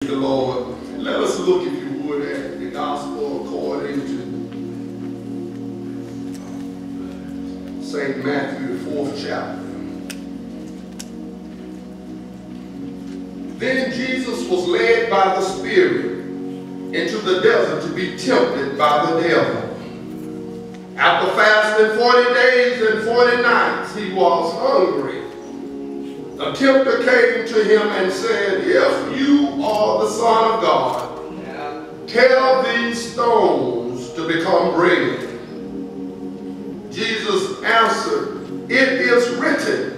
The Lord. Let us look, if you would, at the gospel according to St. Matthew, the 4th chapter. Then Jesus was led by the Spirit into the desert to be tempted by the devil. After fasting 40 days and 40 nights, he was hungry. The tempter came to him and said, "If you are the Son of God, tell these stones to become bread." Jesus answered, "It is written,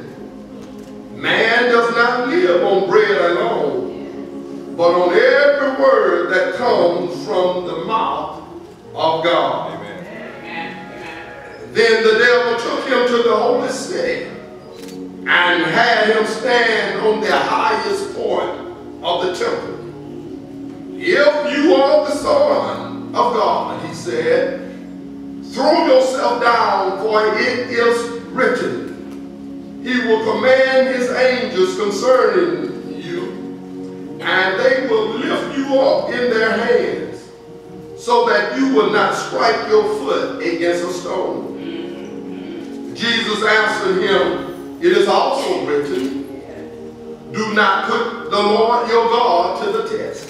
man does not live on bread alone, but on every word that comes from the mouth of God." Amen. Then the devil took him to the holy city and had him stand on the highest point of the temple. "If you are the Son of God," he said, "throw yourself down, for it is written, he will command his angels concerning you, and they will lift you up in their hands, so that you will not strike your foot against a stone." Jesus answered him, "It is also written, do not put the Lord your God to the test."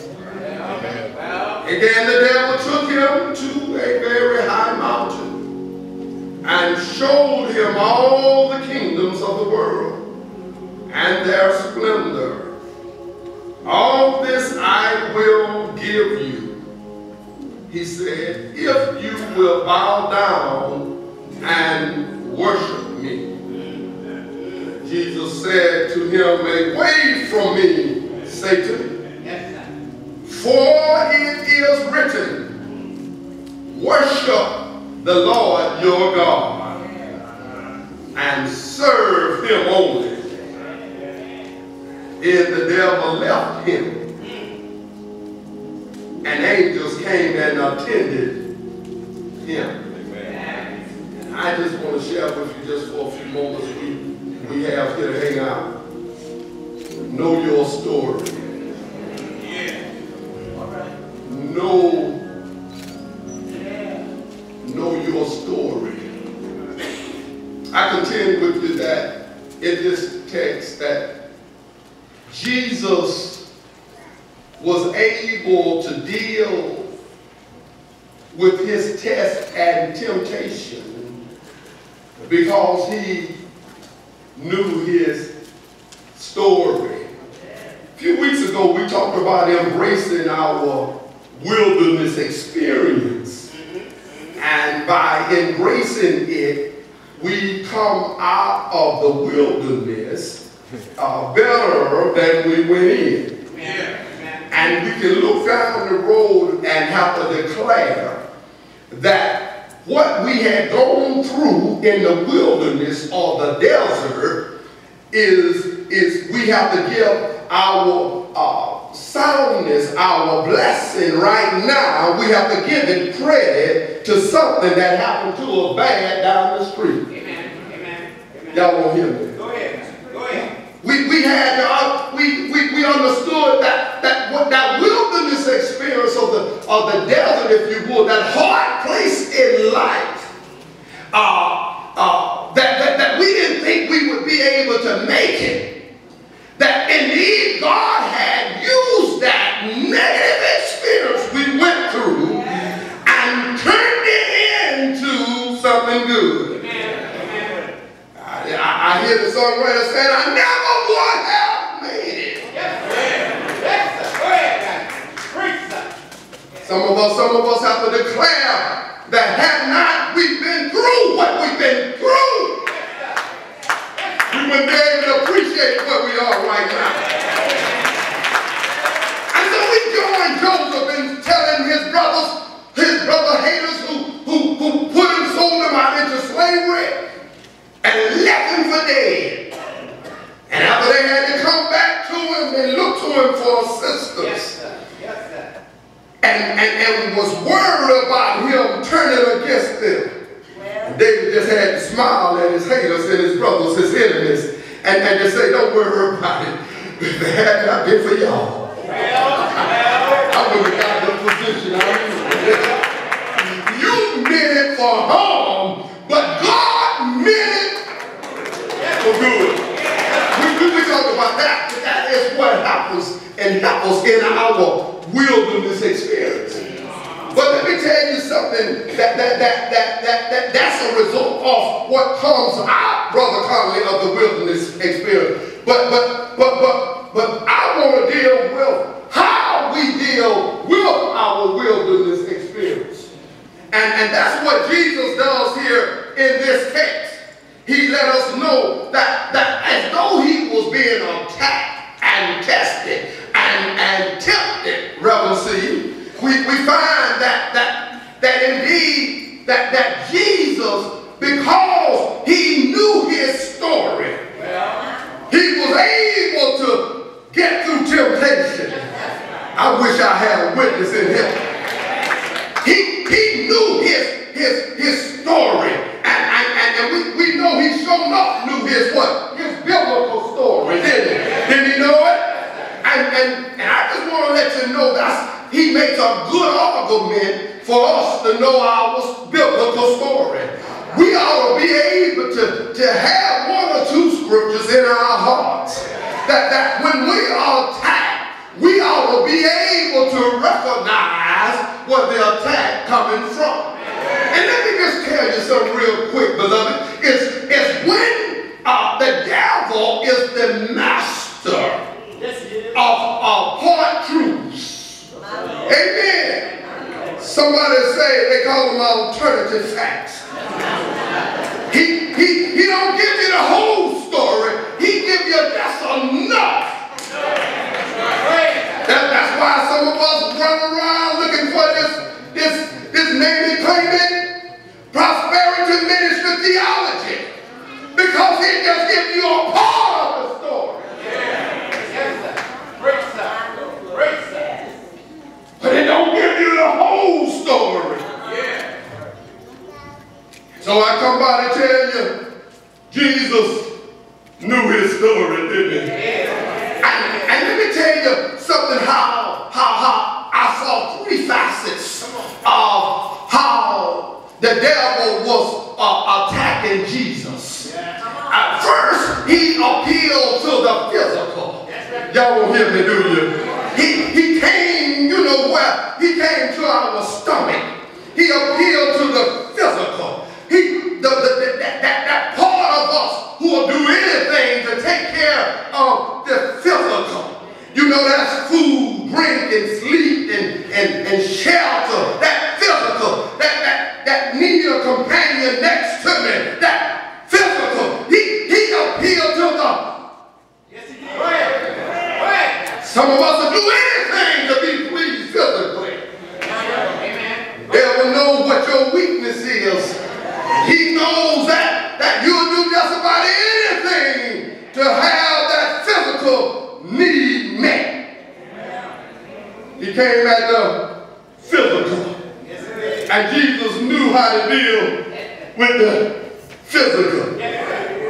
Again, the devil took him to a very high mountain and showed him all the kingdoms of the world and their splendor. "All this I will give you," he said, "if you will bow down and worship me." Jesus said to him, "Away from me, Satan, for it is written, worship the Lord your God and serve him only." Then the devil left him, and angels came and attended him. I just want to share with you just for a few moments we have here to hang out. Know your story. Know your story. I contend with you that in this text that Jesus was able to deal with his test and temptation because he knew his story. A few weeks ago, we talked about embracing our wilderness experience. And by embracing it, we come out of the wilderness better than we went in. And we can look down the road and have to declare that what we had gone through in the wilderness or the desert is we have to give our soundness, our blessing right now. We have to give it credit to something that happened to us bad down the street. Amen. Y'all won't hear me. Go ahead. We understood that wilderness experience of the desert, if you will, that hard place in life, that we didn't think we would be able to make it. That indeed God had used that negative experience we went through and turned it into something good. I hear the songwriter saying, "I never would have made it." Some of us have to declare that had not we been through what we've been through, we wouldn't be able to appreciate where we are right now. And so we join Joseph in telling his brother haters who put him, sold him out into slavery, and left him for dead. And after they had to come back to him, they looked to him for assistance. And was worried about him turning against them. And David just had to smile at his haters and his brothers, his enemies, and just say, "Don't worry about it. If it had not been for y'all." trials in our wilderness experience. But let me tell you something, that's a result of what comes out, Brother Conley, of the wilderness experience. But I want to deal with how we deal with our wilderness experience. And that's what Jesus does here in this text. He let us know that as though he was being attacked and tested and tempted, Reverend C, we find that indeed that Jesus, because he knew his story, he was able to get through temptation. I wish I had a witness in here. He knew his story, and we know he sure enough knew his what? His biblical story, didn't he? Didn't he know it? And I just want to let you know that he makes a good argument for us to know our biblical story. We ought to be able to have one or two scriptures in our hearts that when we are attacked, we ought to be able to recognize where the attack coming from. And let me just tell you something real quick, beloved. It's when the devil is the master of hard truths. Amen. Somebody say they call them alternative facts. He don't give you the whole story. He give you just enough. That's why some of us run around looking for this name and claim it prosperity ministry theology, because it just gives you a part of the story. But it don't give you the whole story. So I come by to tell you, Jesus knew his story, didn't he? And let me tell you something, how I saw three facets of how the devil was attacking Jesus. At first, he appealed to the physical. Y'all won't hear me, do you? He came, you know where? He came to our stomach. He appealed to the physical. That part of us who will do anything to take care of the physical. You know, that's food, drink, and sleep, and shelter. That physical, that need a companion next to me. That physical. He appealed to the. Yes, he did. Right. Some of us will do anything to be pleased physically. Amen. They'll know what your weakness is. He knows that you'll do just about anything to have that physical need met. He came at the physical. And Jesus knew how to deal with the physical.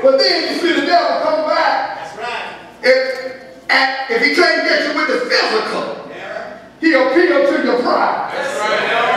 But then you see the devil come back. That's right. If he can't get you with the physical, he appealed to your pride. That's right.